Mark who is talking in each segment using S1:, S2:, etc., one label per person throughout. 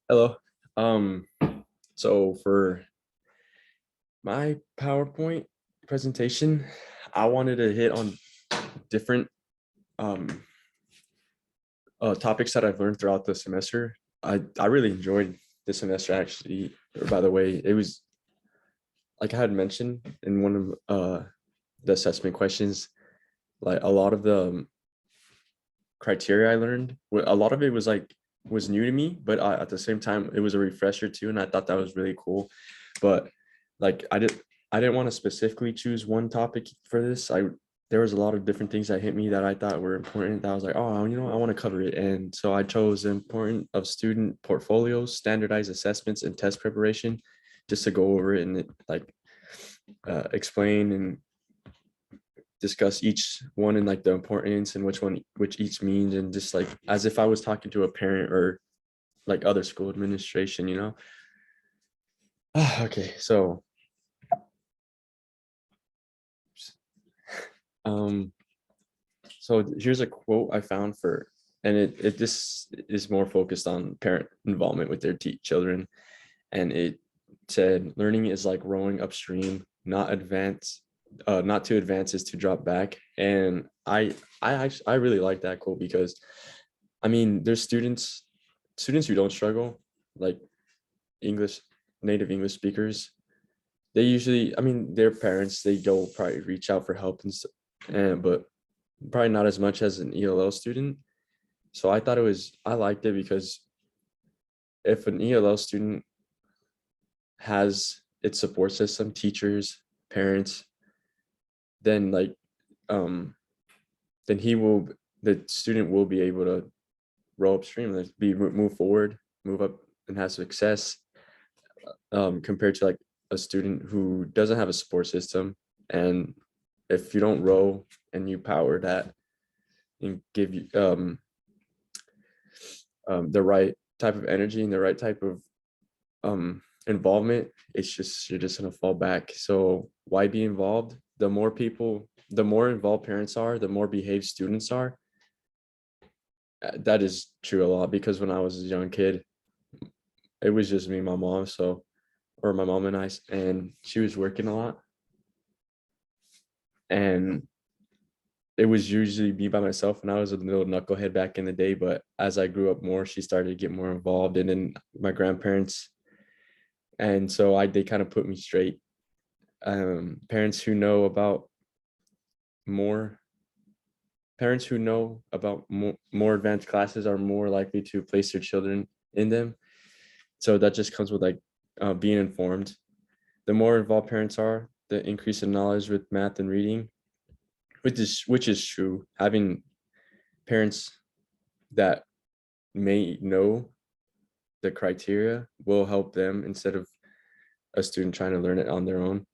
S1: Hello. Um, so for my PowerPoint presentation, I wanted to hit on different um, topics that I've learned throughout the semester. I really enjoyed this semester actually. By the way, it was like I had mentioned in one of the assessment questions, like a lot of the criteria I learned, a lot of it was new to me, but at the same time it was a refresher too, and I thought that was really cool. But like I didn't want to specifically choose one topic for this. There was a lot of different things that hit me that I thought were important that I was like, oh, I want to cover it. And so I chose the importance of student portfolios, standardized assessments, and test preparation, just to go over it and explain and discuss each one and like the importance and which each means, and just like as if I was talking to a parent or like other school administration, you know. Okay, so um so here's a quote I found for, and it this is more focused on parent involvement with their children, and it said learning is like rowing upstream, not to advance is to drop back. And I really like that quote because I mean there's students who don't struggle, like English native English speakers. They usually, I mean, their parents, they go probably reach out for help and but probably not as much as an ELL student. So I liked it because if an ELL student has its support system, teachers, parents, then like um then the student will be able to row upstream, like move forward, move up and have success, compared to like a student who doesn't have a support system. And if you don't row and you power that and give you the right type of energy and the right type of involvement, you're just gonna fall back. So why be involved? The more involved parents are, the more behaved students are. That is true a lot, because when I was a young kid, it was just me and my mom, or my mom and I, and she was working a lot, and it was usually me by myself, and I was a little knucklehead back in the day. But as I grew up more, she started to get more involved, and then my grandparents, and so they kind of put me straight. Parents who know about more parents who know about more advanced classes are more likely to place their children in them. So that just comes with like being informed. The more involved parents are, the increase in knowledge with math and reading, which is true. Having parents that may know the criteria will help them instead of a student trying to learn it on their own.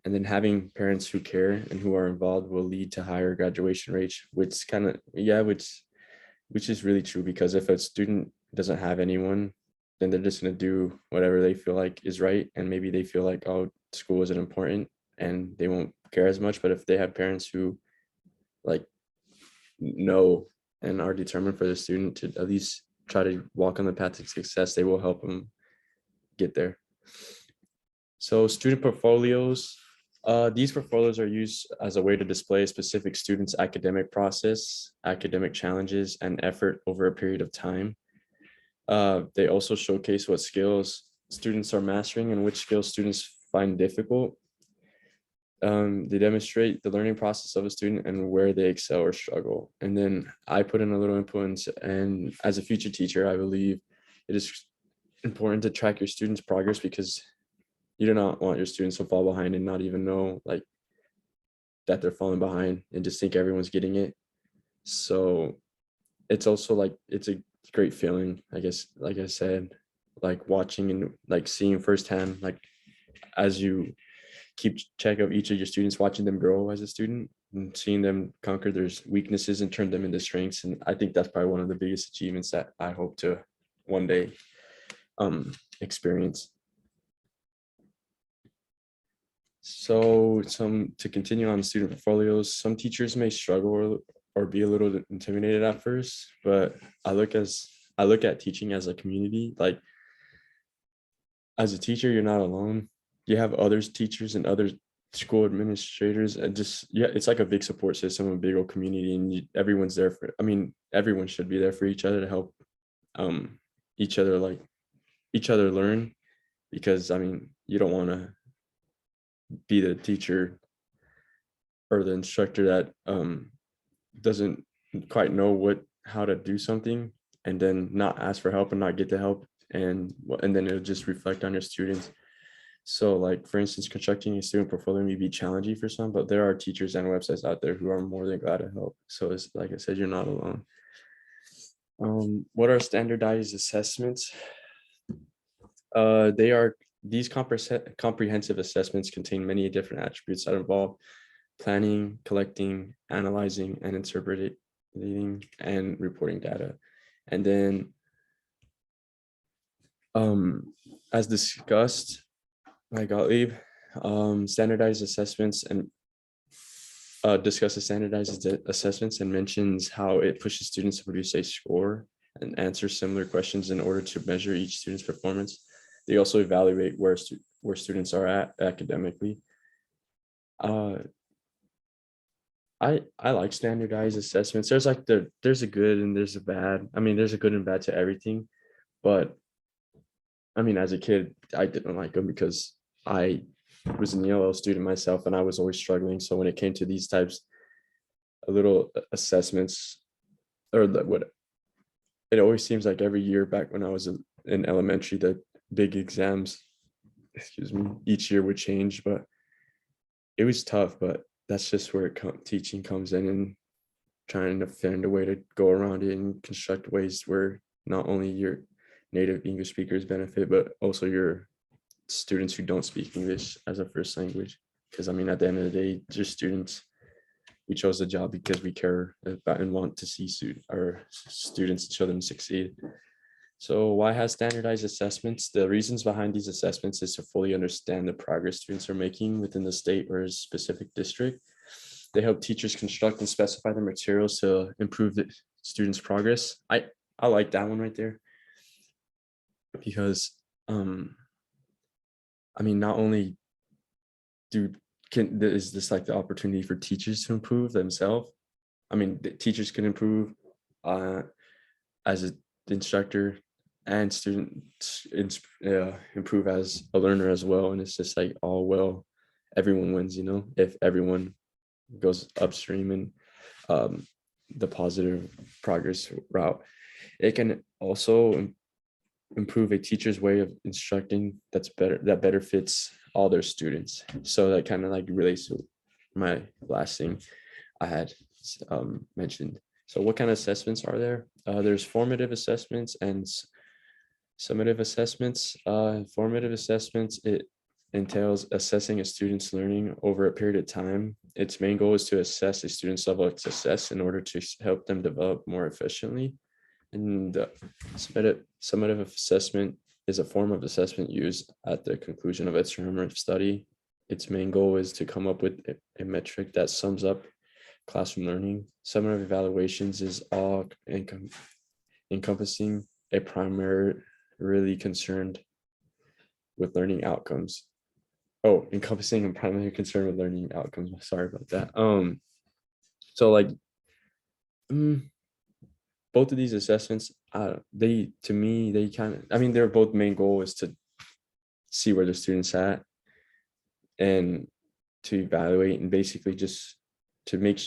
S1: And then having parents who care and who are involved will lead to higher graduation rates, which is really true, because if a student doesn't have anyone, then they're just going to do whatever they feel like is right, and maybe they feel like, oh, school isn't important, and they won't care as much. But if they have parents who like know and are determined for the student to at least try to walk on the path to success, they will help them get there. So student portfolios, these portfolios are used as a way to display a specific student's academic process, academic challenges, and effort over a period of time. They also showcase what skills students are mastering and which skills students find difficult. They demonstrate the learning process of a student and where they excel or struggle. And then I put in a little influence, and as a future teacher, I believe it is important to track your students' progress, because you do not want your students to fall behind and not even know like that they're falling behind and just think everyone's getting it. So it's also like, it's a great feeling, I guess, like I said, like watching and like seeing firsthand, like as you keep check of each of your students, watching them grow as a student and seeing them conquer their weaknesses and turn them into strengths. And I think that's probably one of the biggest achievements that I hope to one day experience. So to continue on student portfolios, some teachers may struggle or be a little intimidated at first, but I look at teaching as a community. Like as a teacher, you're not alone. You have others teachers and other school administrators, and just, yeah, it's like a big support system, a big old community, and everyone's there for, I mean, everyone should be there for each other to help um each other, like each other learn, because I mean, you don't want to be the teacher or the instructor that doesn't quite know how to do something, and then not ask for help and not get the help, and then it'll just reflect on your students. So like, for instance, constructing a student portfolio may be challenging for some, but there are teachers and websites out there who are more than glad to help. So it's like I said, you're not alone. What are standardized assessments? They are these comprehensive assessments contain many different attributes that involve planning, collecting, analyzing, and interpreting and reporting data. And then, as discussed by Gottlieb, standardized assessments and discusses standardized assessments and mentions how it pushes students to produce a score and answer similar questions in order to measure each student's performance. They also evaluate where students are at academically. I like standardized assessments. There's like there's a good and there's a bad. I mean, there's a good and bad to everything, but I mean, as a kid, I didn't like them because I was an ELL student myself, and I was always struggling. So when it came to these types of little assessments, or what it always seems like every year back when I was in elementary, the big exams, excuse me, each year would change, but it was tough. But that's just where teaching comes in, and trying to find a way to go around it and construct ways where not only your native English speakers benefit, but also your students who don't speak English as a first language. Because I mean, at the end of the day, just students, we chose the job because we care about and want to see our students, children succeed. So why have standardized assessments? The reasons behind these assessments is to fully understand the progress students are making within the state or a specific district. They help teachers construct and specify the materials to improve the students' progress. I like that one right there, because I mean, not only is this like the opportunity for teachers to improve themselves. I mean, the teachers can improve as an instructor, and students improve as a learner as well. And it's just like, all well, everyone wins, you know, if everyone goes upstream and the positive progress route. It can also improve a teacher's way of instructing that better fits all their students. So that kind of like relates to my last thing I had mentioned. So what kind of assessments are there? There's formative assessments and summative assessments. Formative assessments, it entails assessing a student's learning over a period of time. Its main goal is to assess a student's level of success in order to help them develop more efficiently. And summative assessment is a form of assessment used at the conclusion of a term of study. Its main goal is to come up with a metric that sums up classroom learning. Summative evaluations is all encompassing a primarily concerned with learning outcomes. Oh, encompassing and primarily concerned with learning outcomes. Sorry about that. So like, both of these assessments, they kind of, I mean, their both main goal is to see where the students at and to evaluate, and basically just to make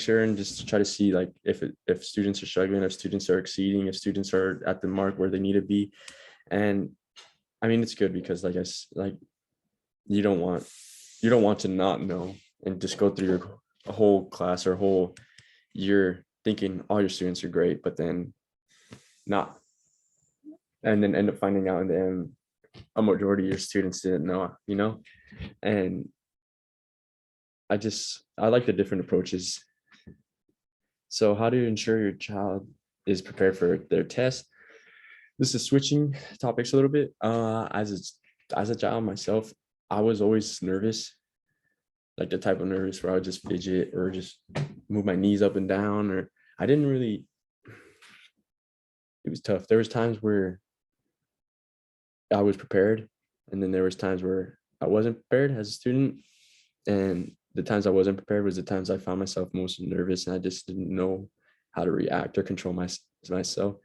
S1: sure and just to try to see like if students are struggling, if students are exceeding, if students are at the mark where they need to be. And I mean, it's good because you don't want to not know and just go through your whole class or whole year thinking all your students are great, but then not, and then end up finding out in the end a majority of your students didn't know, you know. And I like the different approaches. So how do you ensure your child is prepared for their test? This is switching topics a little bit. As a child myself, I was always nervous, like the type of nervous where I would just fidget or just move my knees up and down, or I didn't really, it was tough. There was times where I was prepared, and then there was times where I wasn't prepared as a student. And the times I wasn't prepared was the times I found myself most nervous, and I just didn't know how to react or control myself.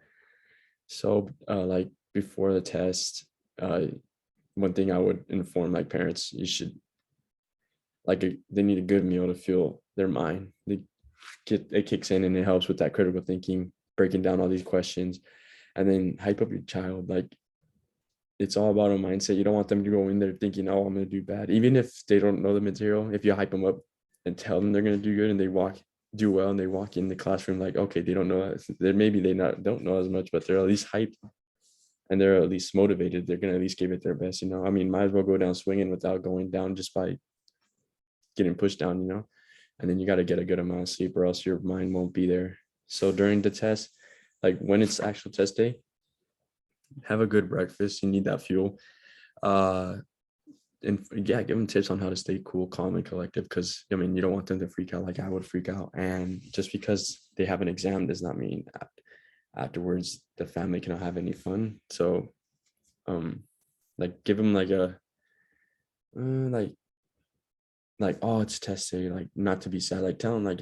S1: So like before the test, one thing I would inform like parents, you should they need a good meal to fuel their mind. It kicks in and it helps with that critical thinking, breaking down all these questions, and then hype up your child. Like it's all about a mindset. You don't want them to go in there thinking, oh, I'm going to do bad. Even if they don't know the material, if you hype them up and tell them they're going to do good and they do well and they walk in the classroom like, okay, they don't know. Maybe they don't know as much, but they're at least hyped and they're at least motivated. They're going to at least give it their best, I mean, might as well go down swinging without going down just by getting pushed down. And then you got to get a good amount of sleep or else your mind won't be there. So during the test, like when it's actual test day, have a good breakfast. You need that fuel. And yeah, give them tips on how to stay cool, calm, and collective. Because I mean, you don't want them to freak out like I would freak out. And just because they have an exam does not mean that afterwards the family cannot have any fun. So, like give them like a like oh, it's test day, like not to be sad. Like tell them like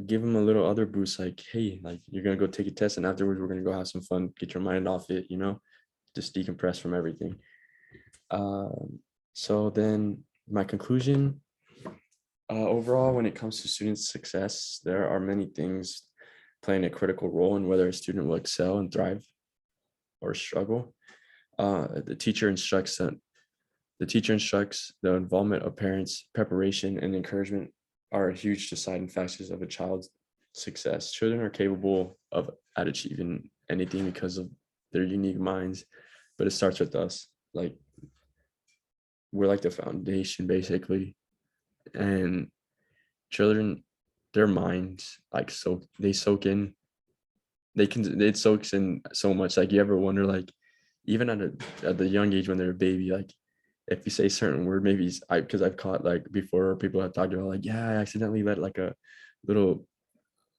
S1: give them a little other boost. Like hey, like you're gonna go take a test, and afterwards we're gonna go have some fun, get your mind off it. Just decompress from everything. So then my conclusion, overall, when it comes to student success, there are many things playing a critical role in whether a student will excel and thrive or struggle. The teacher instructs, the involvement of parents, preparation, and encouragement are huge deciding factors of a child's success. Children are capable of achieving anything because of their unique minds, but it starts with us. Like we're like the foundation basically, and children, their minds they soak in. It soaks in so much. Like you ever wonder, like even at the young age when they're a baby, like if you say certain word, maybe because I've caught like before people have talked about like, yeah, I accidentally let like a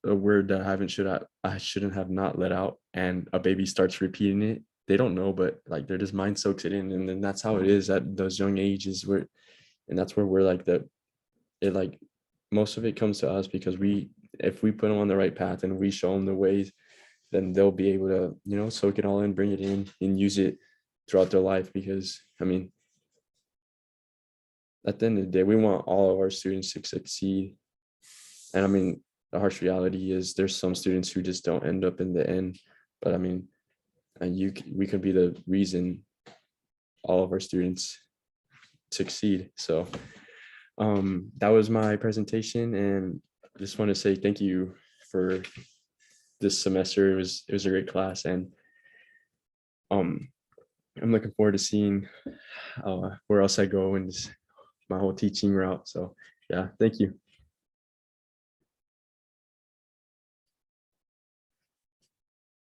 S1: word that I shouldn't have not let out, and a baby starts repeating it. They don't know, but like their just mind soaks it in, and then that's how it is at those young ages and that's where we're like most of it comes to us because if we put them on the right path and we show them the ways, then they'll be able to soak it all in, bring it in, and use it throughout their life. Because I mean, at the end of the day, we want all of our students to succeed. And I mean, the harsh reality is there's some students who just don't end up in the end. But I mean, we could be the reason all of our students succeed. So that was my presentation, and I just want to say thank you for this semester. It was a great class, and I'm looking forward to seeing where else I go in my whole teaching route. So yeah, thank you.